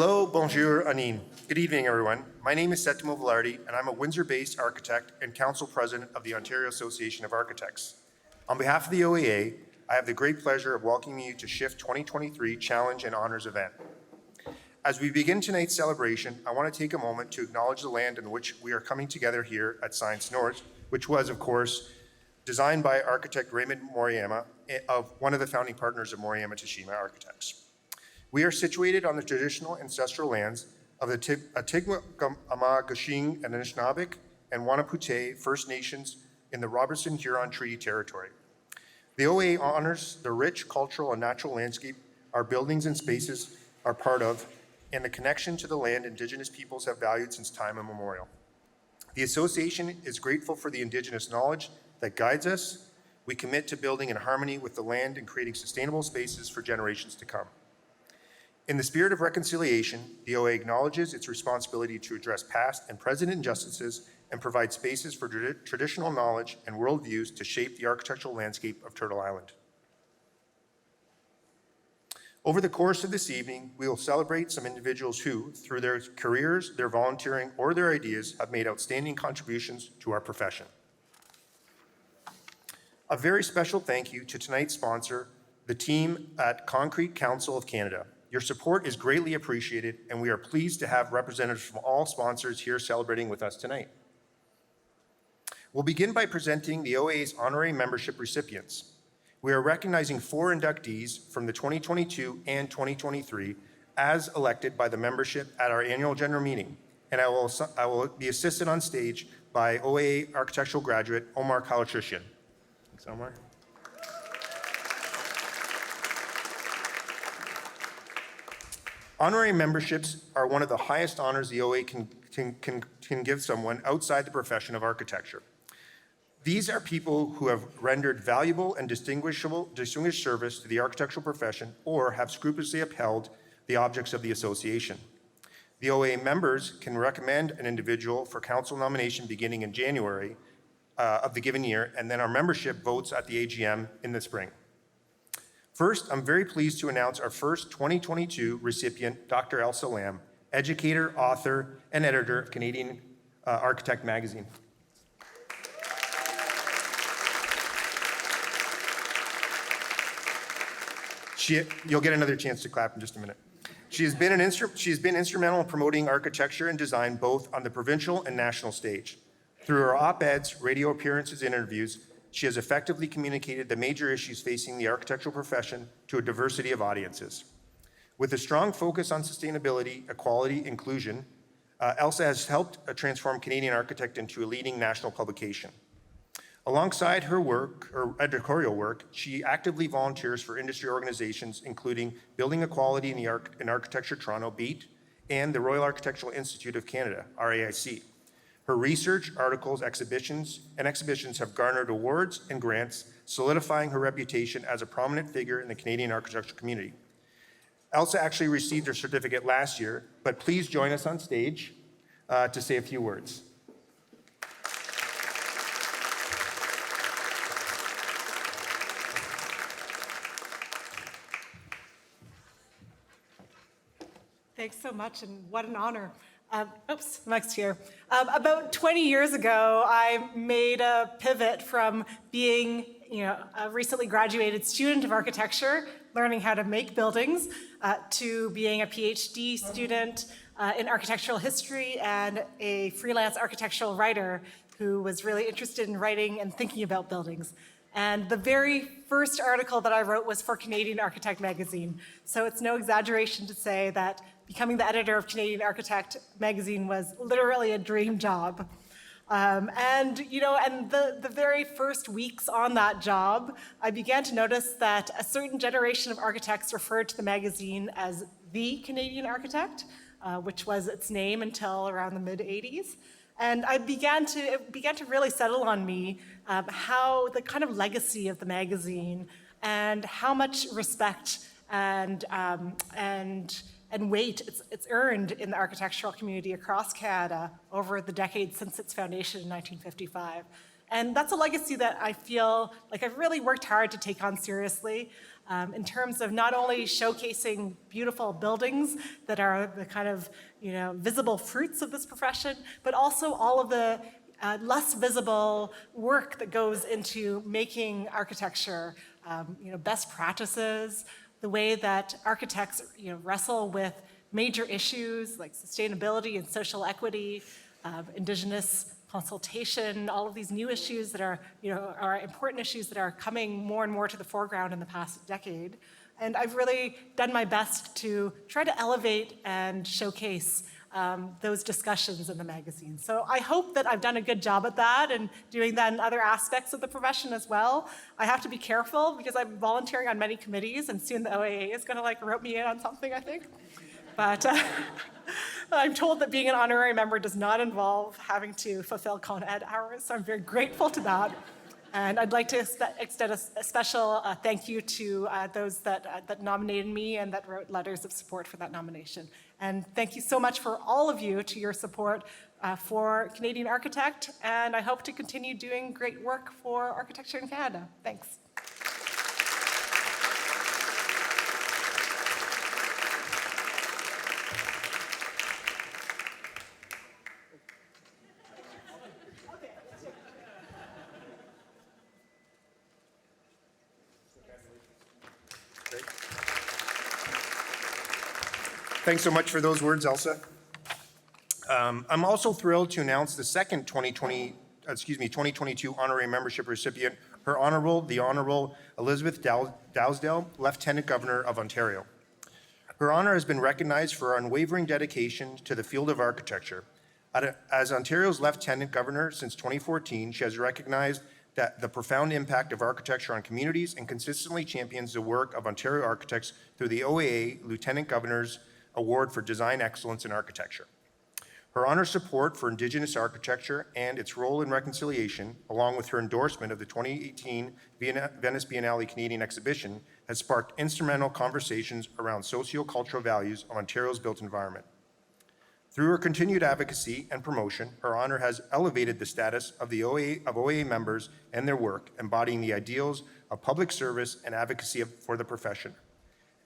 Hello, bonjour, Anine. Good evening, everyone. My name is Settimo Vilardi, and I'm a Windsor-based architect and council president of the Ontario Association of Architects. On behalf of the OAA, I have the great pleasure of welcoming you to SHIFT2023 Challenge and Honors event. As we begin tonight's celebration, I want to take a moment to acknowledge the land in which we are coming together here at Science North, which was, of course, designed by architect Raymond Moriyama, one of the founding partners of Moriyama Teshima Architects. We are situated on the traditional ancestral lands of the Atikamekw and Anishinaabeg and Wanapute First Nations in the Robertson-Huron Treaty Territory. The OAA honors the rich cultural and natural landscape our buildings and spaces are part of, and the connection to the land Indigenous peoples have valued since time immemorial. The association is grateful for the Indigenous knowledge that guides us. We commit to building in harmony with the land and creating sustainable spaces for generations to come. In the spirit of reconciliation, the OAA acknowledges its responsibility to address past and present injustices and provide spaces for traditional knowledge and worldviews to shape the architectural landscape of Turtle Island. Over the course of this evening, we will celebrate some individuals who, through their careers, their volunteering, or their ideas, have made outstanding contributions to our profession. A very special thank you to tonight's sponsor, the team at Concrete Council of Canada. Your support is greatly appreciated, and we are pleased to have representatives from all sponsors here celebrating with us tonight. We'll begin by presenting the OAA's honorary membership recipients. We are recognizing 4 inductees from the 2022 and 2023 as elected by the membership at our annual general meeting, and I will be assisted on stage by OAA architectural graduate Omar Kalatrician. Thanks, Omar. Honorary memberships are one of the highest honors the OAA can give someone outside the profession of architecture. These are people who have rendered valuable and distinguished service to the architectural profession or have scrupulously upheld the objects of the association. The OAA members can recommend an individual for council nomination beginning in January of the given year, and then our membership votes at the AGM in the spring. First, I'm very pleased to announce our first 2022 recipient, Dr. Elsa Lamb, educator, author, and editor of Canadian Architect magazine. You'll get another chance to clap in just a minute. She has been instrumental in promoting architecture and design both on the provincial and national stage. Through her op-eds, radio appearances, and interviews, she has effectively communicated the major issues facing the architectural profession to a diversity of audiences. With a strong focus on sustainability, equality, inclusion, Elsa has helped transform Canadian Architect into a leading national publication. Alongside her editorial work, she actively volunteers for industry organizations, including Building Equality in Architecture Toronto, BEAT, and the Royal Architectural Institute of Canada, RAIC. Her research, articles, exhibitions have garnered awards and grants, solidifying her reputation as a prominent figure in the Canadian architectural community. Elsa actually received her certificate last year, but please join us on stage to say a few words. Thanks so much, and what an honor. Next here. About 20 years ago, I made a pivot from being, a recently graduated student of architecture, learning how to make buildings, to being a PhD student in architectural history and a freelance architectural writer who was really interested in writing and thinking about buildings. And the very first article that I wrote was for Canadian Architect magazine. So it's no exaggeration to say that becoming the editor of Canadian Architect magazine was literally a dream job. The very first weeks on that job, I began to notice that a certain generation of architects referred to the magazine as the Canadian Architect, which was its name until around the mid-'80s. And it began to really settle on me how the kind of legacy of the magazine and how much respect and weight it's earned in the architectural community across Canada over the decades since its foundation in 1955. And that's a legacy that I feel like I've really worked hard to take on seriously, in terms of not only showcasing beautiful buildings that are the kind of, visible fruits of this profession, but also all of the less visible work that goes into making architecture, best practices, the way that architects, wrestle with major issues like sustainability and social equity, Indigenous consultation, all of these new issues that are, are important issues that are coming more and more to the foreground in the past decade. And I've really done my best to try to elevate and showcase those discussions in the magazine. So I hope that I've done a good job at that and doing that in other aspects of the profession as well. I have to be careful because I'm volunteering on many committees, and soon the OAA is going to rope me in on something, I think. But I'm told that being an honorary member does not involve having to fulfill Con Ed hours, so I'm very grateful to that. And I'd like to extend a special thank you to those that nominated me and that wrote letters of support for that nomination. And thank you so much for all of you to your support for Canadian Architect, and I hope to continue doing great work for architecture in Canada. Thanks. Thanks so much for those words, Elsa. I'm also thrilled to announce the second 2022 honorary membership recipient, Her Honourable, the Honourable Elizabeth Dowdeswell, Lieutenant Governor of Ontario. Her Honour has been recognized for her unwavering dedication to the field of architecture. As Ontario's Lieutenant Governor since 2014, she has recognized that the profound impact of architecture on communities and consistently champions the work of Ontario architects through the OAA Lieutenant Governor's Award for Design Excellence in Architecture. Her Honour's support for Indigenous architecture and its role in reconciliation, along with her endorsement of the 2018 Venice Biennale Canadian exhibition, has sparked instrumental conversations around socio-cultural values of Ontario's built environment. Through her continued advocacy and promotion, Her Honour has elevated the status of the OAA members and their work, embodying the ideals of public service and advocacy for the profession.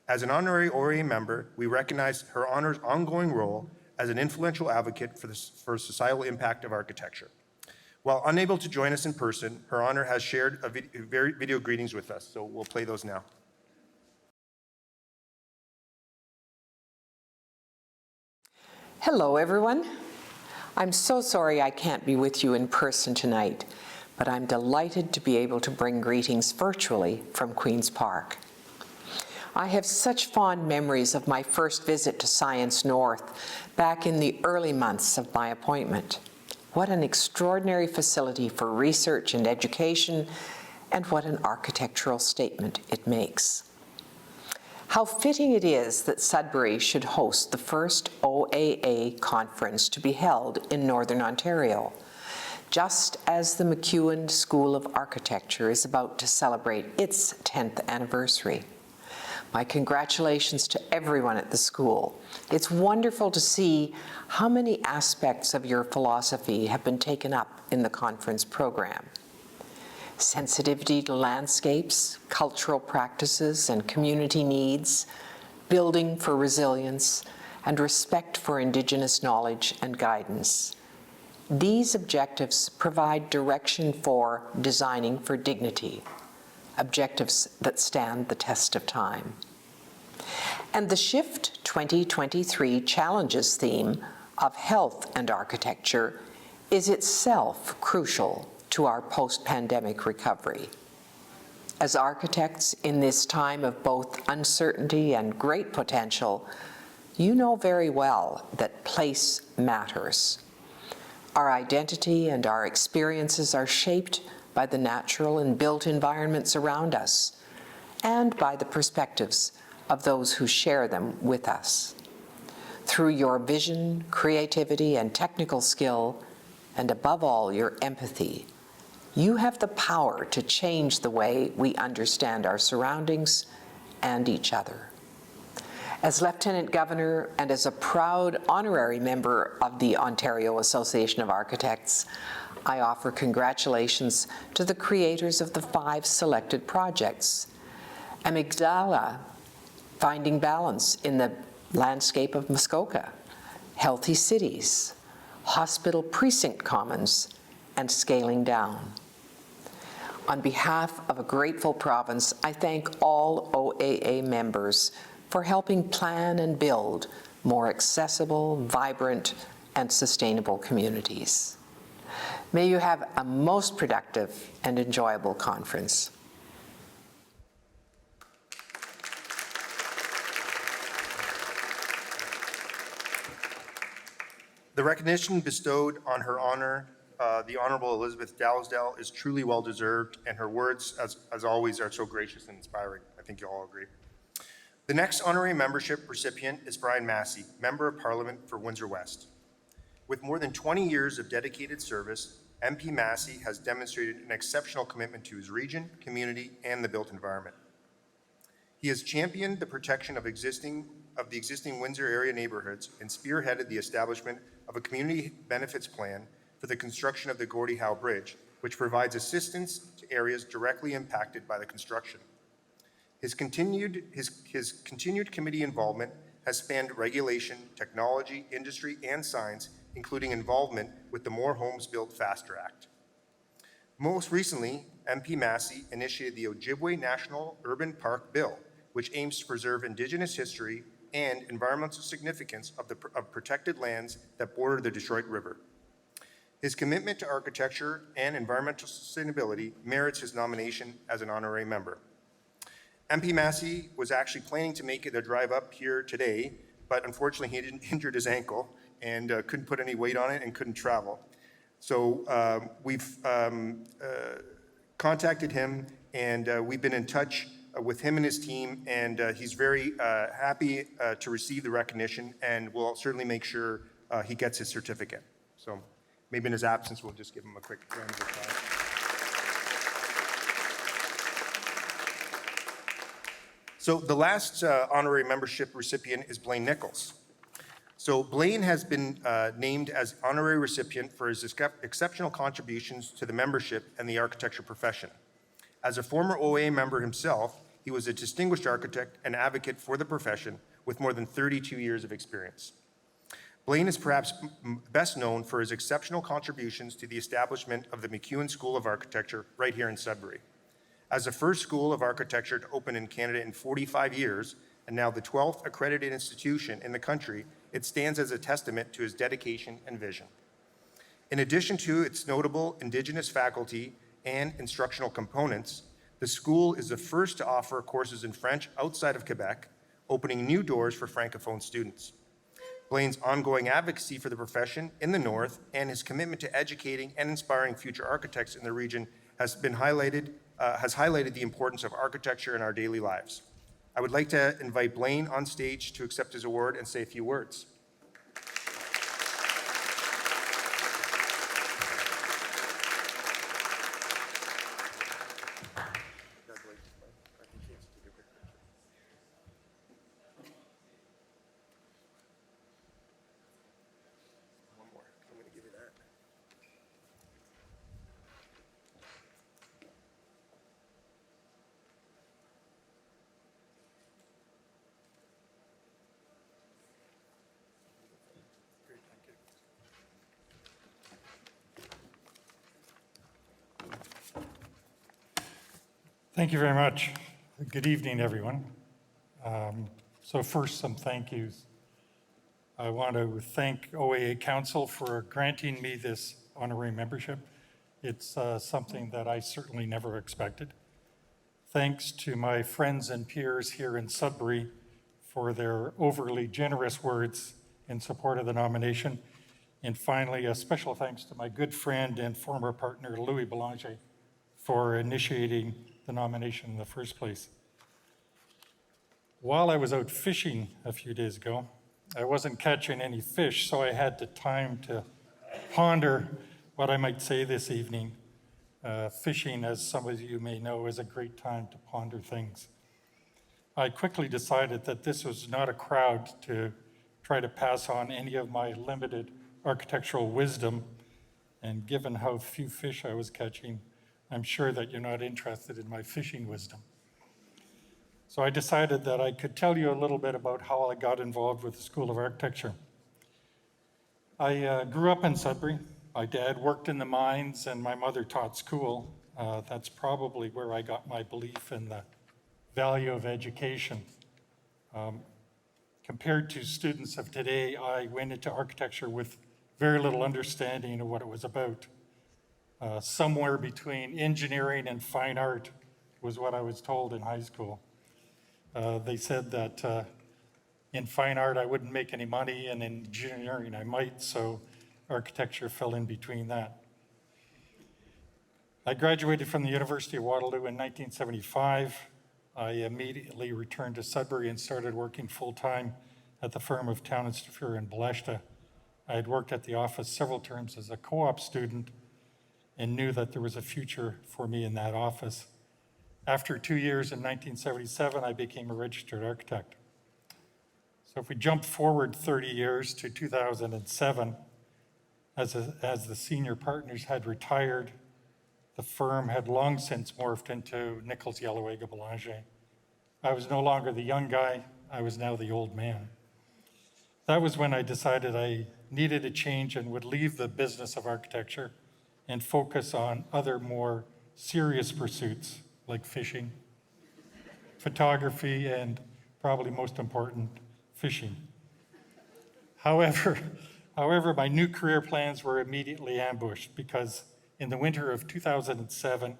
As an honorary OAA member, we recognize Her Honour's ongoing role as an influential advocate for societal impact of architecture. While unable to join us in person, Her Honour has shared video greetings with us, so we'll play those now. Hello, everyone. I'm so sorry I can't be with you in person tonight, but I'm delighted to be able to bring greetings virtually from Queen's Park. I have such fond memories of my first visit to Science North back in the early months of my appointment. What an extraordinary facility for research and education, and what an architectural statement it makes. How fitting it is that Sudbury should host the first OAA conference to be held in Northern Ontario, just as the MacEwan School of Architecture is about to celebrate its 10th anniversary. My congratulations to everyone at the school. It's wonderful to see how many aspects of your philosophy have been taken up in the conference program. Sensitivity to landscapes, cultural practices and community needs, building for resilience, and respect for Indigenous knowledge and guidance. These objectives provide direction for designing for dignity, objectives that stand the test of time. And the SHIFT2023 Challenges theme of health and architecture is itself crucial to our post-pandemic recovery. As architects in this time of both uncertainty and great potential, you know very well that place matters. Our identity and our experiences are shaped by the natural and built environments around us, and by the perspectives of those who share them with us. Through your vision, creativity, and technical skill, and above all, your empathy, you have the power to change the way we understand our surroundings and each other. As Lieutenant Governor and as a proud honorary member of the Ontario Association of Architects, I offer congratulations to the creators of the 5 selected projects. Amygdala, Finding Balance in the Landscape of Muskoka, Healthy Cities, Hospital Precinct Commons, and Scaling Down. On behalf of a grateful province, I thank all OAA members for helping plan and build more accessible, vibrant, and sustainable communities. May you have a most productive and enjoyable conference. The recognition bestowed on her honor, the Honorable Elizabeth Dowdeswell, is truly well-deserved, and her words, as always, are so gracious and inspiring. I think you'll all agree. The next honorary membership recipient is Brian Masse, Member of Parliament for Windsor West. With more than 20 years of dedicated service, MP Masse has demonstrated an exceptional commitment to his region, community, and the built environment. He has championed the protection of the existing Windsor area neighborhoods and spearheaded the establishment of a community benefits plan for the construction of the Gordie Howe Bridge, which provides assistance to areas directly impacted by the construction. His continued committee involvement has spanned regulation, technology, industry, and science, including involvement with the More Homes Built Faster Act. Most recently, MP Masse initiated the Ojibwe National Urban Park Bill, which aims to preserve Indigenous history and environmental significance of protected lands that border the Detroit River. His commitment to architecture and environmental sustainability merits his nomination as an honorary member. MP Masse was actually planning to make the drive up here today, but unfortunately he injured his ankle and couldn't put any weight on it and couldn't travel. So we've contacted him, and we've been in touch with him and his team, and he's very happy to receive the recognition, and we'll certainly make sure he gets his certificate. So maybe in his absence, we'll just give him a quick round of applause. So the last honorary membership recipient is Blaine Nicholls. So Blaine has been named as honorary recipient for his exceptional contributions to the membership and the architecture profession. As a former OAA member himself, he was a distinguished architect and advocate for the profession with more than 32 years of experience. Blaine is perhaps best known for his exceptional contributions to the establishment of the MacEwan School of Architecture right here in Sudbury. As the first school of architecture to open in Canada in 45 years, and now the 12th accredited institution in the country, it stands as a testament to his dedication and vision. In addition to its notable Indigenous faculty and instructional components, the school is the first to offer courses in French outside of Quebec, opening new doors for Francophone students. Blaine's ongoing advocacy for the profession in the North and his commitment to educating and inspiring future architects in the region has highlighted the importance of architecture in our daily lives. I would like to invite Blaine on stage to accept his award and say a few words. Thank you very much. Good evening, everyone. So first, some thank yous. I want to thank OAA Council for granting me this honorary membership. It's something that I certainly never expected. Thanks to my friends and peers here in Sudbury for their overly generous words in support of the nomination. And finally, a special thanks to my good friend and former partner, Louis Belanger, for initiating the nomination in the first place. While I was out fishing a few days ago, I wasn't catching any fish, so I had the time to ponder what I might say this evening. Fishing, as some of you may know, is a great time to ponder things. I quickly decided that this was not a crowd to try to pass on any of my limited architectural wisdom. And given how few fish I was catching, I'm sure that you're not interested in my fishing wisdom. So I decided that I could tell you a little bit about how I got involved with the School of Architecture. I grew up in Sudbury. My dad worked in the mines and my mother taught school. That's probably where I got my belief in the value of education. Compared to students of today, I went into architecture with very little understanding of what it was about. Somewhere between engineering and fine art was what I was told in high school. They said that in fine art I wouldn't make any money, and in engineering I might, so architecture fell in between that. I graduated from the University of Waterloo in 1975. I immediately returned to Sudbury and started working full-time at the firm of Town and Staffier in Baleshta. I had worked at the office several terms as a co-op student and knew that there was a future for me in that office. After 2 years in 1977, I became a registered architect. So if we jump forward 30 years to 2007, as the senior partners had retired, the firm had long since morphed into Nicholls, Yellowega, Belanger. I was no longer the young guy, I was now the old man. That was when I decided I needed a change and would leave the business of architecture and focus on other more serious pursuits like fishing, photography, and probably most important, fishing. However, my new career plans were immediately ambushed because in the winter of 2007,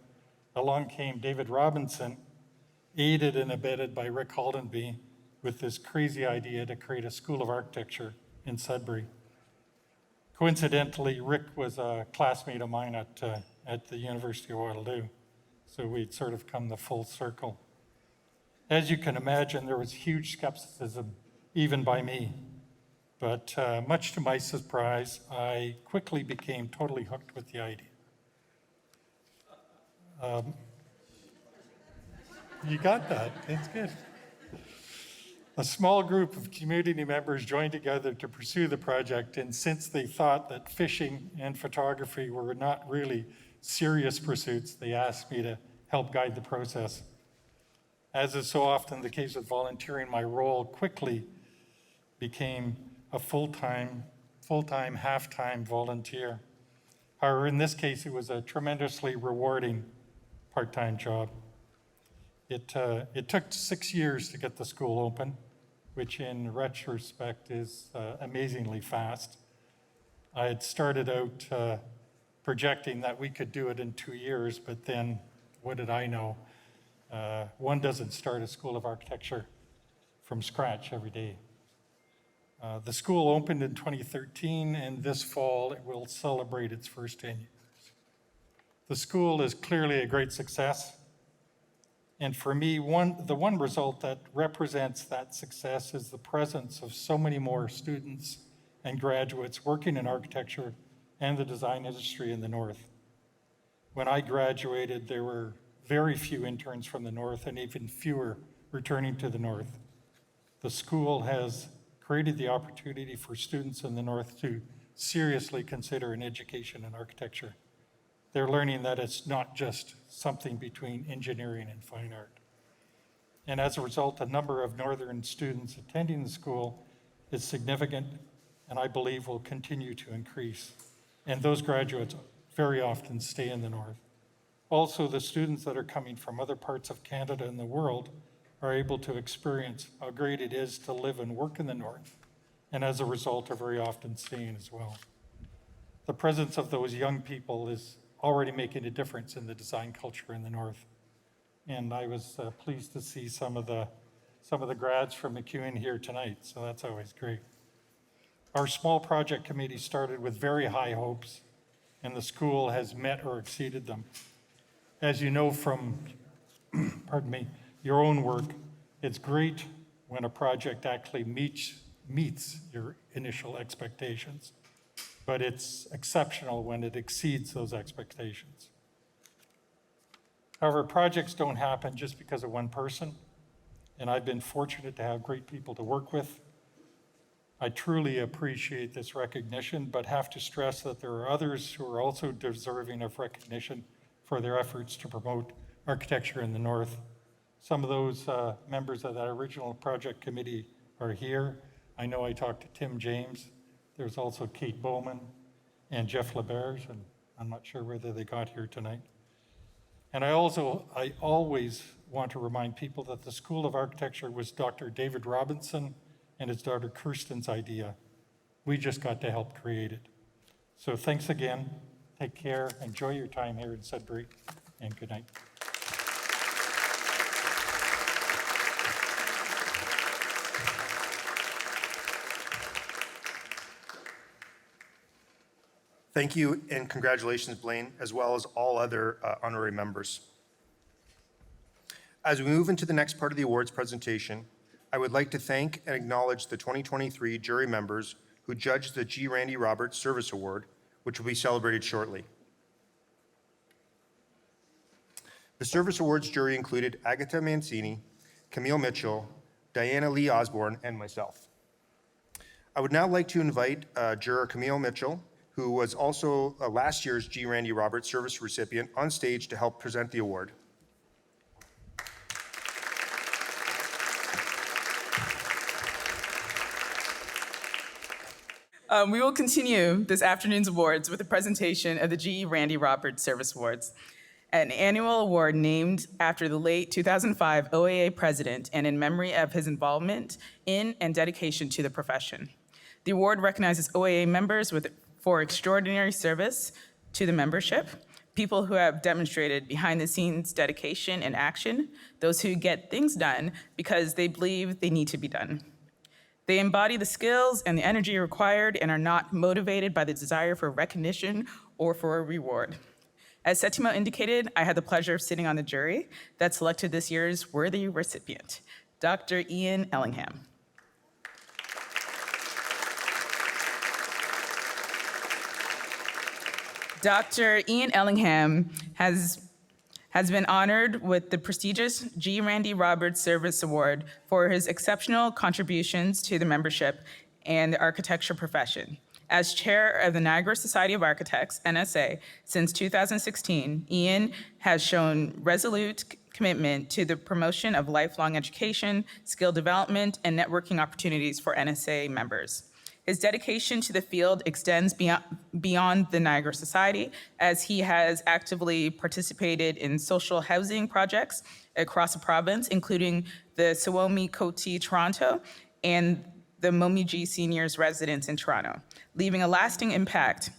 along came David Robinson, aided and abetted by Rick Haldenby, with this crazy idea to create a school of architecture in Sudbury. Coincidentally, Rick was a classmate of mine at the University of Waterloo, so we'd sort of come the full circle. As you can imagine, there was huge skepticism, even by me. But much to my surprise, I quickly became totally hooked with the idea. You got that, that's good. A small group of community members joined together to pursue the project, and since they thought that fishing and photography were not really serious pursuits, they asked me to help guide the process. As is so often the case with volunteering, my role quickly became a full-time, half-time volunteer. However, in this case, it was a tremendously rewarding part-time job. It took 6 years to get the school open, which in retrospect is amazingly fast. I had started out projecting that we could do it in 2 years, but then what did I know? One doesn't start a school of architecture from scratch every day. The school opened in 2013, and this fall it will celebrate its first 10 years. The school is clearly a great success. And for me, the one result that represents that success is the presence of so many more students and graduates working in architecture and the design industry in the North. When I graduated, there were very few interns from the North and even fewer returning to the North. The school has created the opportunity for students in the North to seriously consider an education in architecture. They're learning that it's not just something between engineering and fine art. And as a result, the number of Northern students attending the school is significant, and I believe will continue to increase. And those graduates very often stay in the North. Also, the students that are coming from other parts of Canada and the world are able to experience how great it is to live and work in the North, and as a result are very often staying as well. The presence of those young people is already making a difference in the design culture in the North. And I was pleased to see some of the grads from MacEwan here tonight, so that's always great. Our small project committee started with very high hopes, and the school has met or exceeded them. As you know from, pardon me, your own work, it's great when a project actually meets your initial expectations, but it's exceptional when it exceeds those expectations. However, projects don't happen just because of one person. and I've been fortunate to have great people to work with. I truly appreciate this recognition, but have to stress that there are others who are also deserving of recognition for their efforts to promote architecture in the North. Some of those members of that original project committee are here. I know I talked to Tim James. There's also Kate Bowman and Jeff LeBerge, and I'm not sure whether they got here tonight. And I always want to remind people that the School of Architecture was Dr. David Robinson and his daughter Kirsten's idea. We just got to help create it. So thanks again. Take care. Enjoy your time here in Sudbury, and good night. Thank you and congratulations, Blaine, as well as all other honorary members. As we move into the next part of the awards presentation, I would like to thank and acknowledge the 2023 jury members who judged the G. Randy Roberts Service Award, which will be celebrated shortly. The Service Awards jury included Agatha Mancini, Camille Mitchell, Diana Lee Osborne, and myself. I would now like to invite juror Camille Mitchell, who was also last year's G. Randy Roberts Service recipient, on stage to help present the award. We will continue this afternoon's awards with a presentation of the G. Randy Roberts Service Awards, an annual award named after the late 2005 OAA president and in memory of his involvement in and dedication to the profession. The award recognizes OAA members for extraordinary service to the membership, people who have demonstrated behind-the-scenes dedication and action, those who get things done because they believe they need to be done. They embody the skills and the energy required and are not motivated by the desire for recognition or for a reward. As Settimo indicated, I had the pleasure of sitting on the jury that selected this year's worthy recipient, Dr. Ian Ellingham. Dr. Ian Ellingham has been honored with the prestigious G. Randy Roberts Service Award for his exceptional contributions to the membership and the architecture profession. As chair of the Niagara Society of Architects, NSA, since 2016, Ian has shown resolute commitment to the promotion of lifelong education, skill development, and networking opportunities for NSA members. His dedication to the field extends beyond the Niagara Society, as he has actively participated in social housing projects across the province, including the Suomi Koti Toronto and the Momiji Seniors Residence in Toronto, leaving a lasting impact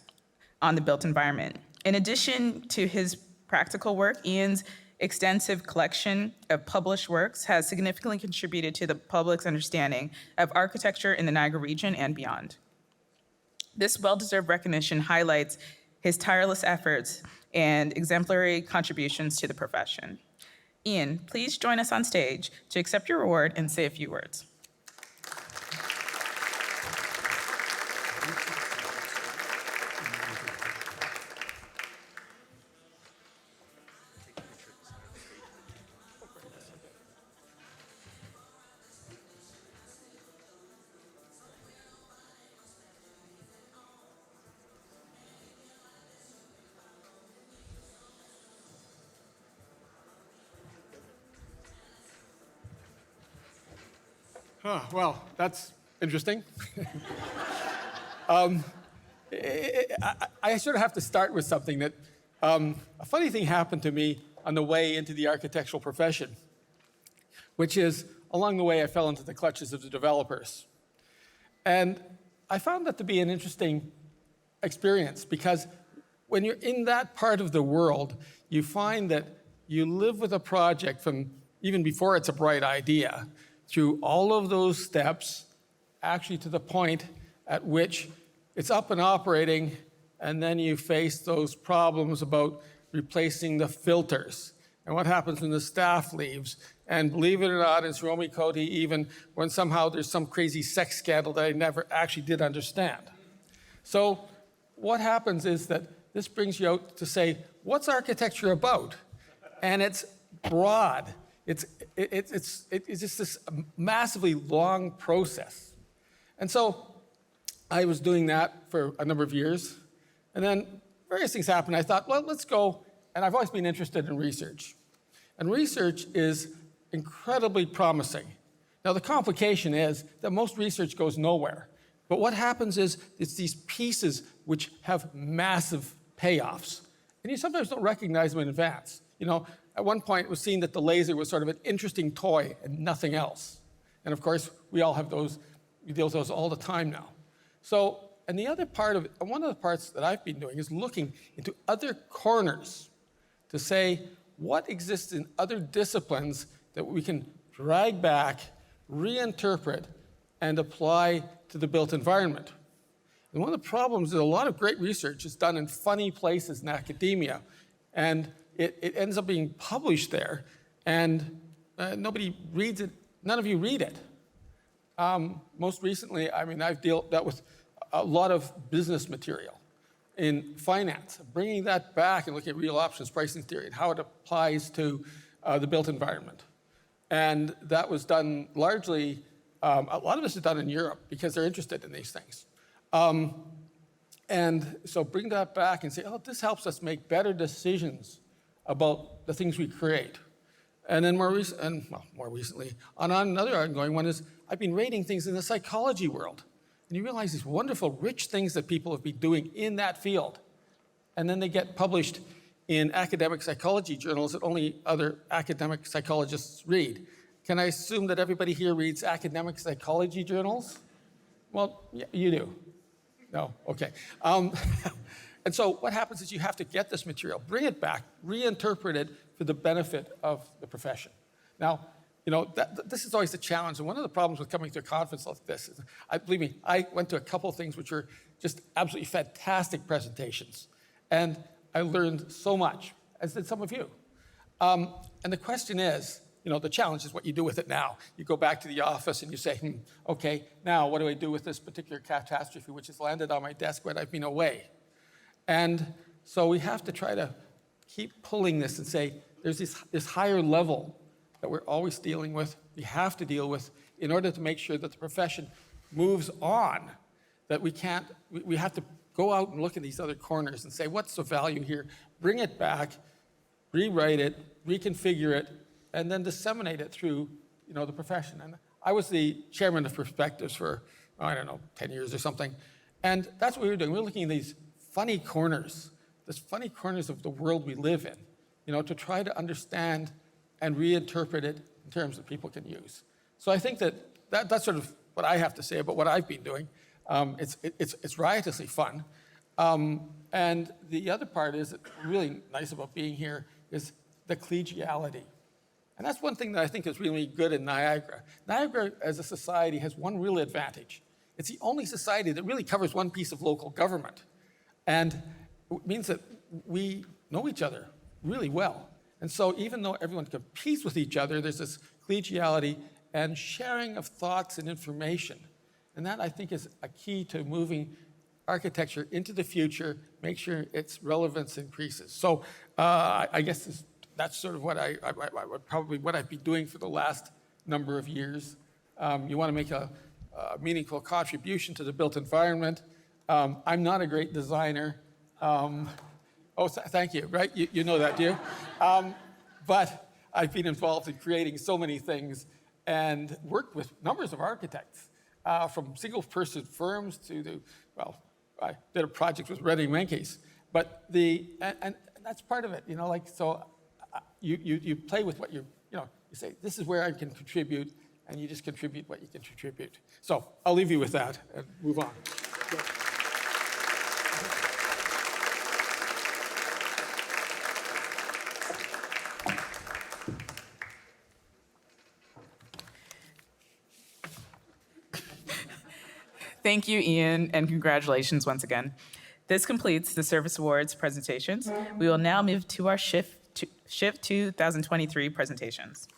on the built environment. In addition to his practical work, Ian's extensive collection of published works has significantly contributed to the public's understanding of architecture in the Niagara region and beyond. This well-deserved recognition highlights his tireless efforts and exemplary contributions to the profession. Ian, please join us on stage to accept your award and say a few words. Well, that's interesting. I sort of have to start with something that a funny thing happened to me on the way into the architectural profession, which is along the way I fell into the clutches of the developers. And I found that to be an interesting experience because when you're in that part of the world, you find that you live with a project from even before it's a bright idea, through all of those steps, actually to the point at which it's up and operating, and then you face those problems about replacing the filters, and what happens when the staff leaves. And believe it or not, in Suomi Koti, even when somehow there's some crazy sex scandal that I never actually did understand. So what happens is that this brings you out to say, what's architecture about? And it's broad. It's just this massively long process. And so I was doing that for a number of years. And then various things happened. I thought, well, let's go. And I've always been interested in research. And research is incredibly promising. Now, the complication is that most research goes nowhere. But what happens is it's these pieces which have massive payoffs. And you sometimes don't recognize them in advance. You know, at one point it was seen that the laser was sort of an interesting toy and nothing else. And of course, we all have those, we deal with those all the time now. So, and the other part of it, one of the parts that I've been doing is looking into other corners to say what exists in other disciplines that we can drag back, reinterpret, and apply to the built environment. And one of the problems is a lot of great research is done in funny places in academia, and it ends up being published there, and nobody reads it, none of you read it. Most recently, I mean, I've dealt with a lot of business material in finance, bringing that back and looking at real options pricing theory and how it applies to the built environment. And that was done largely, a lot of this is done in Europe because they're interested in these things. And so bring that back and say, oh, this helps us make better decisions about the things we create. And then more recently, on another ongoing one is I've been rating things in the psychology world. And you realize these wonderful, rich things that people have been doing in that field. And then they get published in academic psychology journals that only other academic psychologists read. Can I assume that everybody here reads academic psychology journals? Well, yeah, you do. No, okay. And so what happens is you have to get this material, bring it back, reinterpret it for the benefit of the profession. Now, you know, this is always the challenge. And one of the problems with coming to a conference like this is, believe me, I went to a couple of things which were just absolutely fantastic presentations. And I learned so much, as did some of you. And the question is, you know, the challenge is what you do with it now. You go back to the office and you say, okay, now what do I do with this particular catastrophe which has landed on my desk when I've been away? And so we have to try to keep pulling this and say, there's this higher level that we're always dealing with, we have to deal with in order to make sure that the profession moves on, that we have to go out and look at these other corners and say, what's the value here? Bring it back, rewrite it, reconfigure it, and then disseminate it through, you know, the profession. And I was the chairman of Perspectives for, I don't know, 10 years or something. And that's what we were doing. We were looking at these funny corners of the world we live in, you know, to try to understand and reinterpret it in terms that people can use. So I think that's sort of what I have to say about what I've been doing. It's riotously fun. And the other part is really nice about being here is the collegiality. And that's one thing that I think is really good in Niagara. Niagara as a society has one real advantage. It's the only society that really covers one piece of local government. And it means that we know each other really well. And so even though everyone competes with each other, there's this collegiality and sharing of thoughts and information. And that, I think, is a key to moving architecture into the future, make sure its relevance increases. So I guess that's sort of what what I've been doing for the last number of years. You want to make a meaningful contribution to the built environment. I'm not a great designer. Thank you, right? You know that, do you? But I've been involved in creating so many things and worked with numbers of architects, from single-person firms to I did a project with Redding Menkes. But and that's part of it, you know, like, so you play with what you say, this is where I can contribute, and you just contribute what you can contribute. So I'll leave you with that and move on. Thank you, Ian, and congratulations once again. This completes the Service Awards presentations. We will now move to our SHIFT 2023 presentations.